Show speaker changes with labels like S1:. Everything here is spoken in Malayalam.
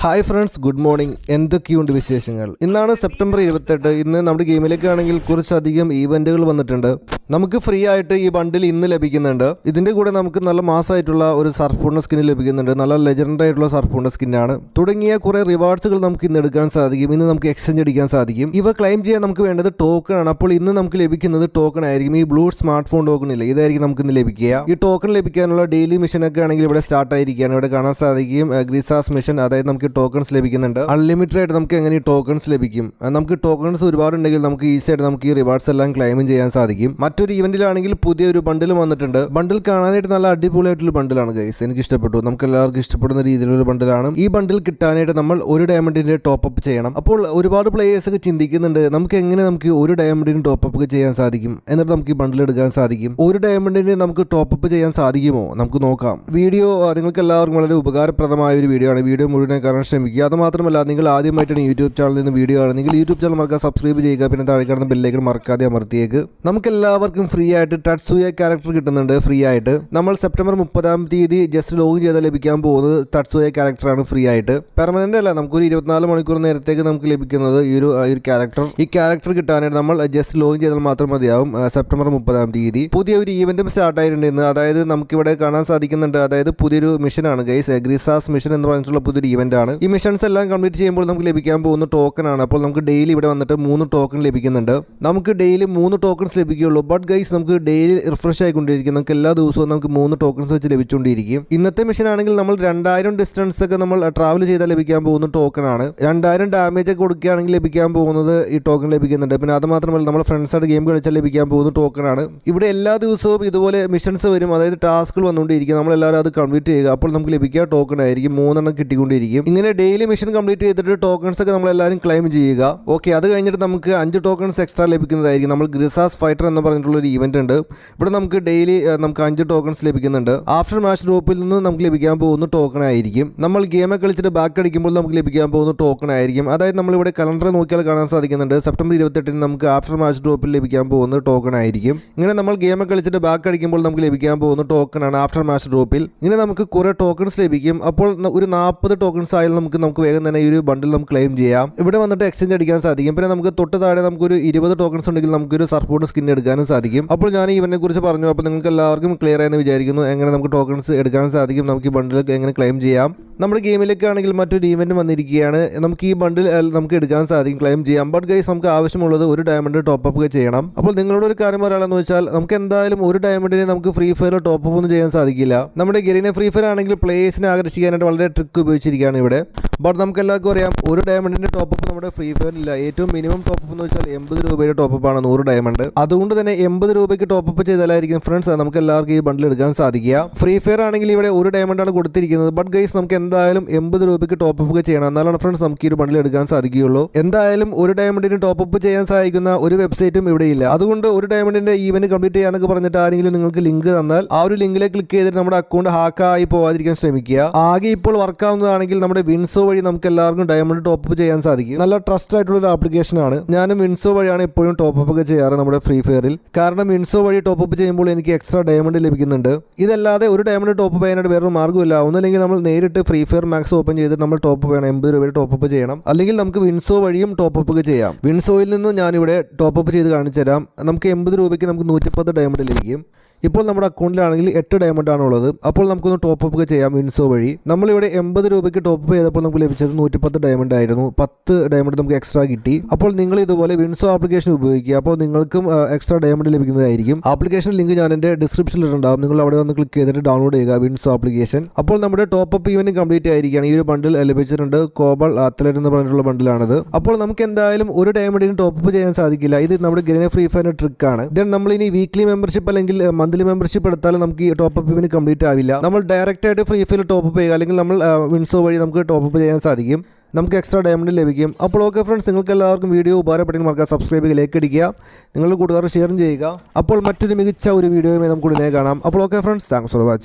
S1: Hi friends, good morning. എന്തൊക്കെയുണ്ട് വിശേഷങ്ങൾ? ഇന്നാണ് സെപ്റ്റംബർ 28. ഇന്ന് നമ്മുടെ ഗെയിമിലേക്കാണെങ്കിൽ കുറച്ചധികം ഈവൻറ്റുകൾ വന്നിട്ടുണ്ട്. നമുക്ക് ഫ്രീ ആയിട്ട് ഈ ബണ്ടിൽ ഇന്ന് ലഭിക്കുന്നുണ്ട്. ഇതിൻ്റെ കൂടെ നമുക്ക് നല്ല മാസമായിട്ടുള്ള ഒരു സർഫൂണ്ട സ്കിൻ ലഭിക്കുന്നുണ്ട്. നല്ല ലെജൻഡറി ആയിട്ടുള്ള സർഫൂണ്ട സ്കിന്നാണ്. തുടങ്ങിയ കുറേ റിവാർഡ്സുകൾ നമുക്ക് ഇന്ന് എടുക്കാൻ സാധിക്കും. ഇന്ന് നമുക്ക് എക്സ്ചേഞ്ച് അടിക്കാൻ സാധിക്കും. ഇവ ക്ലെയിം ചെയ്യാൻ നമുക്ക് വേണ്ടത് ടോക്കൺ ആണ്. അപ്പോൾ ഇന്ന് നമുക്ക് ലഭിക്കുന്നത് ടോക്കൺ ആയിരിക്കും. ഈ ബ്ലൂ സ്മാർട്ട് ഫോൺ ടോക്കൺ ഇല്ല, ഇതായിരിക്കും നമുക്ക് ഇന്ന് ലഭിക്കുക. ഈ ടോക്കൺ ലഭിക്കാനുള്ള ഡെയിലി മിഷനൊക്കെ ആണെങ്കിൽ ഇവിടെ സ്റ്റാർട്ട് ആയിരിക്കുകയാണ്. ഇവിടെ കാണാൻ സാധിക്കും ഗ്രീസാസ് മിഷൻ, അതായത് നമുക്ക് ടോക്കൺസ് ലഭിക്കുന്നുണ്ട്. അൺലിമിറ്റഡ് ആയിട്ട് നമുക്ക് എങ്ങനെ ടോക്കൺസ് ലഭിക്കും? നമുക്ക് ടോക്കൺസ് ഒരുപാടുണ്ടെങ്കിൽ നമുക്ക് ഈസി ആയിട്ട് നമുക്ക് ഈ റിവാർഡ്സ് എല്ലാം ക്ലെയിം ചെയ്യാൻ സാധിക്കും. മറ്റൊരു ഇവന്റിലാണെങ്കിൽ പുതിയൊരു ബണ്ടിൽ വന്നിട്ടുണ്ട്. ബണ്ടിൽ കാണാനായിട്ട് നല്ല അടിപൊളിയായിട്ടുള്ള ബണ്ടിലാണ് ഗൈസ്. എനിക്ക് ഇഷ്ടപ്പെട്ടു. നമുക്ക് എല്ലാവർക്കും ഇഷ്ടപ്പെടുന്ന രീതിയിലുള്ള ബണ്ടിലാണ്. ഈ ബണ്ടിൽ കിട്ടാനായിട്ട് നമ്മൾ ഒരു ഡയമണ്ടിന്റെ ടോപ്പ് അപ്പ് ചെയ്യണം. അപ്പോൾ ഒരുപാട് പ്ലേയേഴ്സ് ഒക്കെ ചിന്തിക്കുന്നുണ്ട്, നമുക്ക് എങ്ങനെ നമുക്ക് ഒരു ഡയമണ്ടിന് ടോപ്പ് അപ്പ് ചെയ്യാൻ സാധിക്കും, എന്നിട്ട് നമുക്ക് ഈ ബണ്ടിൽ എടുക്കാൻ സാധിക്കും. ഒരു ഡയമണ്ടിന് നമുക്ക് ടോപ്പ് അപ്പ് ചെയ്യാൻ സാധിക്കുമോ? നമുക്ക് നോക്കാം. വീഡിയോ നിങ്ങൾക്ക് എല്ലാവർക്കും വളരെ ഉപകാരപ്രദമായ ഒരു വീഡിയോ ആണ്. വീഡിയോ മുഴുവൻ കാണാൻ ശ്രമിക്കുക. അത് മാത്രമല്ല, നിങ്ങൾ ആദ്യമായിട്ടാണ് യൂട്യൂബ് ചാനലിൽ നിന്ന് വീഡിയോ ആണെങ്കിൽ യൂട്യൂബ് ചാനൽ മറക്കാതെ സബ്സ്ക്രൈബ് ചെയ്യുക. പിന്നെ താഴെ കാണുന്ന ബെല്ലൈക്കൺ മറക്കാതെ അമർത്തിയേക്ക്. നമുക്ക് എല്ലാവർക്കും ഫ്രീ ആയിട്ട് തട്സുയ ക്യാരക്ടർ കിട്ടുന്നുണ്ട്. ഫ്രീ ആയിട്ട് നമ്മൾ സെപ്റ്റംബർ 30 ജസ്റ്റ് ലോഗിൻ ചെയ്താൽ ലഭിക്കാൻ പോകുന്നത് തട്സുയ ക്യാരക്ടറാണ്. ഫ്രീ ആയിട്ട് പെർമനന്റ് അല്ല, നമുക്കൊരു 24 മണിക്കൂർ നേരത്തേക്ക് നമുക്ക് ലഭിക്കുന്നത് ഈ ഒരു ക്യാരക്ടർ. ഈ ക്യാരക്ടർ കിട്ടാനായിട്ട് നമ്മൾ ജസ്റ്റ് ലോഗിൻ ചെയ്താൽ മാത്രം മതിയാവും. സെപ്റ്റംബർ 30 പുതിയൊരു ഈവന്റും സ്റ്റാർട്ട് ആയിട്ടുണ്ട് ഇന്ന്. അതായത് നമുക്കിവിടെ കാണാൻ സാധിക്കുന്നുണ്ട്, അതായത് പുതിയൊരു മിഷനാണ് ഗൈസ്. ഗ്രീസാസ് മിഷൻ എന്ന് പറഞ്ഞിട്ടുള്ള പുതിയൊരു ഈവന്റ് ആണ്. ഈ മിഷൻസ് എല്ലാം കംപ്ലീറ്റ് ചെയ്യുമ്പോൾ നമുക്ക് ലഭിക്കാൻ പോകുന്ന ടോക്കൺ ആണ്. അപ്പോൾ നമുക്ക് ഡെയിലി ഇവിടെ വന്നിട്ട് 3 ടോക്കൺ ലഭിക്കുന്നുണ്ട്. നമുക്ക് ഡെയിലി 3 ടോക്കൺസ് ലഭിക്കുകയുള്ളൂ. ബട്ട് ഗൈസ് നമുക്ക് ഡെയിലി റിഫ്രഷ് ആയിക്കൊണ്ടിരിക്കും. നമുക്ക് എല്ലാ ദിവസവും നമുക്ക് 3 ടോക്കൺസ് വെച്ച് ലഭിച്ചുകൊണ്ടിരിക്കും. ഇന്നത്തെ മിഷൻ ആണെങ്കിൽ നമ്മൾ 2000 ഡിസ്റ്റൻസ് ഒക്കെ നമ്മൾ ട്രാവൽ ചെയ്താൽ ലഭിക്കാൻ പോകുന്ന ടോക്കൺ ആണ്. 2000 ഡാമേജ് ഒക്കെ കൊടുക്കുകയാണെങ്കിൽ ലഭിക്കാൻ പോകുന്നത് ഈ ടോക്കൺ ലഭിക്കുന്നുണ്ട്. പിന്നെ അത് മാത്രമല്ല, നമ്മൾ ഫ്രണ്ട്സായിട്ട് ഗെയിം കളിച്ചാൽ ലഭിക്കാൻ പോകുന്ന ടോക്കൺ ആണ്. ഇവിടെ എല്ലാ ദിവസവും ഇതുപോലെ മിഷൻസ് വരും, അതായത് ടാസ്കുകൾ വന്നുകൊണ്ടിരിക്കും. നമ്മളെല്ലാവരും അത് കംപ്ലീറ്റ് ചെയ്യുക. അപ്പോൾ നമുക്ക് ലഭിക്കുക ടോക്കൺ ആയിരിക്കും. 3 എണ്ണം കിട്ടിക്കൊണ്ടിരിക്കും. ഇങ്ങനെ ഡെയിലി മിഷൻ കംപ്ലീറ്റ് ചെയ്തിട്ട് ടോക്കൺസ് ഒക്കെ നമ്മളെല്ലാവരും ക്ലെയിം ചെയ്യുക. ഓക്കെ, അത് കഴിഞ്ഞിട്ട് നമുക്ക് 5 ടോക്കൺസ് എക്സ്ട്രാ ലഭിക്കുന്നതായിരിക്കും. നമ്മൾ ഗ്രിസാസ് ഫൈറ്റർ എന്ന് പറഞ്ഞിട്ടുള്ള ഒരു ഇവന്റ് ഉണ്ട്. ഇവിടെ നമുക്ക് ഡെയിലി നമുക്ക് 5 ടോക്കൺസ് ലഭിക്കുന്നുണ്ട്. ആഫ്റ്റർ മാച്ച് ഡ്രോപ്പിൽ നിന്ന് നമുക്ക് ലഭിക്കാൻ പോകുന്ന ടോക്കൺ ആയിരിക്കും. നമ്മൾ ഗെയിമൊക്കെ കളിച്ചിട്ട് ബാക്ക് അടിക്കുമ്പോൾ നമുക്ക് ലഭിക്കാൻ പോകുന്ന ടോക്കൺ ആയിരിക്കും. അതായത് നമ്മളിവിടെ കലണ്ടർ നോക്കിയാൽ കാണാൻ സാധിക്കുന്നുണ്ട്, സെപ്റ്റംബർ 28 നമുക്ക് ആഫ്റ്റർ മാച്ച് ഡ്രോപ്പിൽ ലഭിക്കാൻ പോകുന്ന ടോക്കൺ ആയിരിക്കും. ഇങ്ങനെ നമ്മൾ ഗെയിമൊക്കെ കളിച്ചിട്ട് ബാക്ക് അടിക്കുമ്പോൾ നമുക്ക് ലഭിക്കാൻ പോകുന്ന ടോക്കൺ ആണ് ആഫ്റ്റർ മാച്ച് ഡ്രോപ്പിൽ. ഇങ്ങനെ നമുക്ക് കുറെ ടോക്കൺസ് ലഭിക്കും. അപ്പോൾ ഒരു 40 ടോക്കൺസ് ആയാലും നമുക്ക് വേഗം തന്നെ ഈ ഒരു ബണ്ടിൽ നമുക്ക് ക്ലെയിം ചെയ്യാം. ഇവിടെ വന്നിട്ട് എക്സ്ചേഞ്ച് അടിക്കാൻ സാധിക്കും. പിന്നെ നമുക്ക് തൊട്ട് താഴെ നമുക്കൊരു 20 ടോക്കൺസ് ഉണ്ടെങ്കിൽ നമുക്കൊരു സർഫൂണ്ട സ്കിൻ എടുക്കാനും സാധിക്കും. അപ്പോൾ ഞാൻ ഇവനെ കുറിച്ച് പറഞ്ഞു. അപ്പോൾ നിങ്ങൾക്ക് എല്ലാവർക്കും ക്ലിയർ ആയെന്ന് വിചാരിക്കുന്നു. എങ്ങനെ നമുക്ക് ടോക്കൺസ് എടുക്കാൻ സാധിക്കും, നമുക്ക് ഈ ബണ്ടിൽ എങ്ങനെ ക്ലെയിം ചെയ്യാം. നമ്മുടെ ഗെയിമിലേക്ക് ആണെങ്കിൽ മറ്റൊരു ഈവന്റ് വന്നിരിക്കുകയാണ്. നമുക്ക് ഈ ബണ്ടിൽ നമുക്ക് എടുക്കാൻ സാധിക്കും, ക്ലെയിം ചെയ്യാം. ബട്ട് ഗൈസ് നമുക്ക് ആവശ്യമുള്ളത് ഒരു ഡയമണ്ട് ടോപ്പ് അപ്പ് ചെയ്യണം. അപ്പോൾ നിങ്ങളോട് ഒരു കാര്യം പറയാമെന്ന് വെച്ചാൽ, നമുക്ക് എന്തായാലും ഒരു ഡയമണ്ടിന് നമുക്ക് ഫ്രീ ഫയർ ടോപ്പ് അപ്പ് ഒന്നും ചെയ്യാൻ സാധിക്കില്ല. നമ്മുടെ ഗെയിമിനെ ഫ്രീ ഫയർ ആണെങ്കിൽ പ്ലേയേഴ്സിനെ ആകർഷിക്കാനായിട്ട് വളരെ ട്രിക്ക് ഉപയോഗിച്ചിരിക്കുകയാണ് ഇവിടെ. ബട്ട് നമുക്ക് എല്ലാവർക്കും അറിയാം, ഒരു ഡയമണ്ടിന്റെ ടോപ്പ് അപ്പ് നമ്മുടെ ഫ്രീ ഫയറിലില്ല. ഏറ്റവും മിനിമം ടോപ്പ് അപ്പ് എന്ന് വെച്ചാൽ 80 രൂപയുടെ ടോപ്പ് അപ്പ് ആണ് 100 ഡയമണ്ട്. അതുകൊണ്ട് തന്നെ 80 രൂപയ്ക്ക് ടോപ്പ് അപ്പ് ചെയ്താലായിരിക്കും ഫ്രണ്ട്സ് നമുക്ക് എല്ലാവർക്കും ഈ ബണ്ടിൽ എടുക്കാൻ സാധിക്കുക. ഫ്രീ ഫയർ ആണെങ്കിൽ ഇവിടെ ഒരു ഡയമണ്ടാണ് കൊടുത്തിരിക്കുന്നത്. ബട്ട് ഗൈസ് നമുക്ക് എന്തായാലും 80 രൂപയ്ക്ക് ടോപ്പ് അപ്പ് ചെയ്യണം, എന്നാലാണ് ഫ്രണ്ട്സ് നമുക്ക് ഈ ഒരു ബണ്ടിൽ എടുക്കാൻ സാധിക്കുകയുള്ളൂ. എന്തായാലും ഒരു ഡയമണ്ടിന് ടോപ്പ് അപ്പ് ചെയ്യാൻ സഹായിക്കുന്ന ഒരു വെബ്സൈറ്റും ഇവിടെ ഇല്ല. അതുകൊണ്ട് ഒരു ഡയമണ്ടിന്റെ ഈവന്റ് കംപ്ലീറ്റ് ചെയ്യാന്നൊക്കെ പറഞ്ഞിട്ട് ആരെങ്കിലും നിങ്ങൾക്ക് ലിങ്ക് തന്നാൽ ആ ഒരു ലിങ്കിലേക്ക് ക്ലിക്ക് ചെയ്തിട്ട് നമ്മുടെ അക്കൗണ്ട് ഹാക്കായി പോകാതിരിക്കാൻ ശ്രമിക്കുക. ആകെ ഇപ്പോൾ വർക്ക് ആവുന്നതാണെങ്കിൽ നമ്മുടെ വിൻസോ വഴി നമുക്ക് എല്ലാവർക്കും ഡയമണ്ട് ടോപ്പ് അപ്പ് ചെയ്യാൻ സാധിക്കും. നല്ല ട്രസ്റ്റ് ആയിട്ടുള്ള ഒരു ആപ്ലിക്കേഷൻ ആണ്. ഞാനും വിൻസോ വഴിയാണ് എപ്പോഴും ടോപ്പ് അപ്പ് ഒക്കെ ചെയ്യാറ് നമ്മുടെ ഫ്രീ ഫയറിൽ. കാരണം വിൻസോ വഴി ടോപ്പ് അപ്പ് ചെയ്യുമ്പോൾ എനിക്ക് എക്സ്ട്രാ ഡയമണ്ട് ലഭിക്കുന്നുണ്ട്. ഇതല്ലാതെ ഒരു ഡയമണ്ട് ടോപ്പ് അപ്പ് ചെയ്യാനായിട്ട് വേറൊരു മാർഗ്ഗമില്ല. ഒന്നല്ലെങ്കിൽ നമ്മൾ നേരിട്ട് ഫ്രീ ഫയർ മാക്സ് ഓപ്പൺ ചെയ്തിട്ട് നമ്മൾ ടോപ്പ് വേണം 80 രൂപയുടെ ടോപ്പ് അപ്പ് ചെയ്യണം. അല്ലെങ്കിൽ നമുക്ക് വിൻസോ വഴിയും ടോപ്പ് അപ്പ് ഒക്കെ ചെയ്യാം. വിൻസോയിൽ നിന്ന് ഞാനിവിടെ ടോപ്പ് അപ്പ് ചെയ്ത് കാണിച്ചു തരാം. നമുക്ക് 80 രൂപയ്ക്ക് നമുക്ക് 110 ഡയമണ്ട് ലഭിക്കും. ഇപ്പോൾ നമ്മുടെ അക്കൗണ്ടിലാണെങ്കിൽ 8 ഡയമണ്ട് ആണുള്ളത്. അപ്പോൾ നമുക്കൊന്ന് ടോപ്പ് അപ്പ് ഒക്കെ ചെയ്യാം വിൻസോ വഴി. നമ്മളിവിടെ 80 രൂപയ്ക്ക് ടോപ്പ് അപ്പ് ചെയ്തപ്പോൾ നമുക്ക് ലഭിച്ചത് 110 ഡയമണ്ട് ആയിരുന്നു. 10 ഡയമണ്ട് നമുക്ക് എക്സ്ട്രാ കിട്ടി. അപ്പോൾ നിങ്ങൾ ഇതുപോലെ വിൻസോ ആപ്ലിക്കേഷൻ ഉപയോഗിക്കുക. അപ്പോൾ നിങ്ങൾക്കും എക്സ്ട്രാ ഡയമണ്ട് ലഭിക്കുന്നതായിരിക്കും. ആപ്ലിക്കേഷൻ ലിങ്ക് ഞാൻ എൻ്റെ ഡിസ്ക്രിപ്ഷനിൽ ഉണ്ടാവും. നിങ്ങൾ അവിടെ വന്ന് ക്ലിക്ക് ചെയ്തിട്ട് ഡൗൺലോഡ് ചെയ്യുക വിൻസോ ആപ്ലിക്കേഷൻ. അപ്പോൾ നമ്മുടെ ടോപ്പ് അപ്പ് ഈവന്റ് കംപ്ലീറ്റ് ആയിരിക്കുകയാണ്. ഈ ഒരു ബണ്ടിൽ ലഭിച്ചിട്ടുണ്ട്. കോബാൾട്ട് അത്ലറ്റ് എന്ന് പറഞ്ഞിട്ടുള്ള ബണ്ടിലാണിത്. അപ്പോൾ നമുക്ക് എന്തായാലും ഒരു ഡയമണ്ടിന് ടോപ്പ് അപ്പ് ചെയ്യാൻ സാധിക്കില്ല. ഇത് നമ്മുടെ ഗെയിം ഫ്രീ ഫയറിന്റെ ട്രിക്കാണ്. ദെൻ നമ്മൾ ഇനി വീക്ക്ലി മെമ്പർഷിപ്പ് അല്ലെങ്കിൽ മന്ത്ലി മെമ്പർഷിപ്പ് എടുത്താലും നമുക്ക് ഈ ടോപ്പ് അപ്പ് ഇവന് കംപ്ലീറ്റ് ആവില്ല. നമ്മൾ ഡയറക്റ്റ് ആയിട്ട് ഫ്രീ ഫയർ ടോപ്പ് അപ്പ് ചെയ്യുക, അല്ലെങ്കിൽ നമ്മൾ വിൻസോ വഴി നമുക്ക് ടോപ്പ് അപ്പ് ചെയ്യാൻ സാധിക്കും. നമുക്ക് എക്സ്ട്രാ ഡയമണ്ട് ലഭിക്കും. അപ്പോൾ ഓക്കെ ഫ്രണ്ട്സ്, നിങ്ങൾക്ക് എല്ലാവർക്കും വീഡിയോ ഉപകാരപ്പെട്ടെങ്കിൽ മറക്കാതെ സബ്സ്ക്രൈബ് ചെയ്യുക, ലൈക്ക് അടിക്കുക, നിങ്ങളുടെ കൂട്ടുകാർ ഷെയറും ചെയ്യുക. അപ്പോൾ മറ്റൊരു മികച്ച ഒരു വീഡിയോയുമായി നമുക്ക് ഉടനെ കാണാം. അപ്പോൾ okay friends, thanks for watching.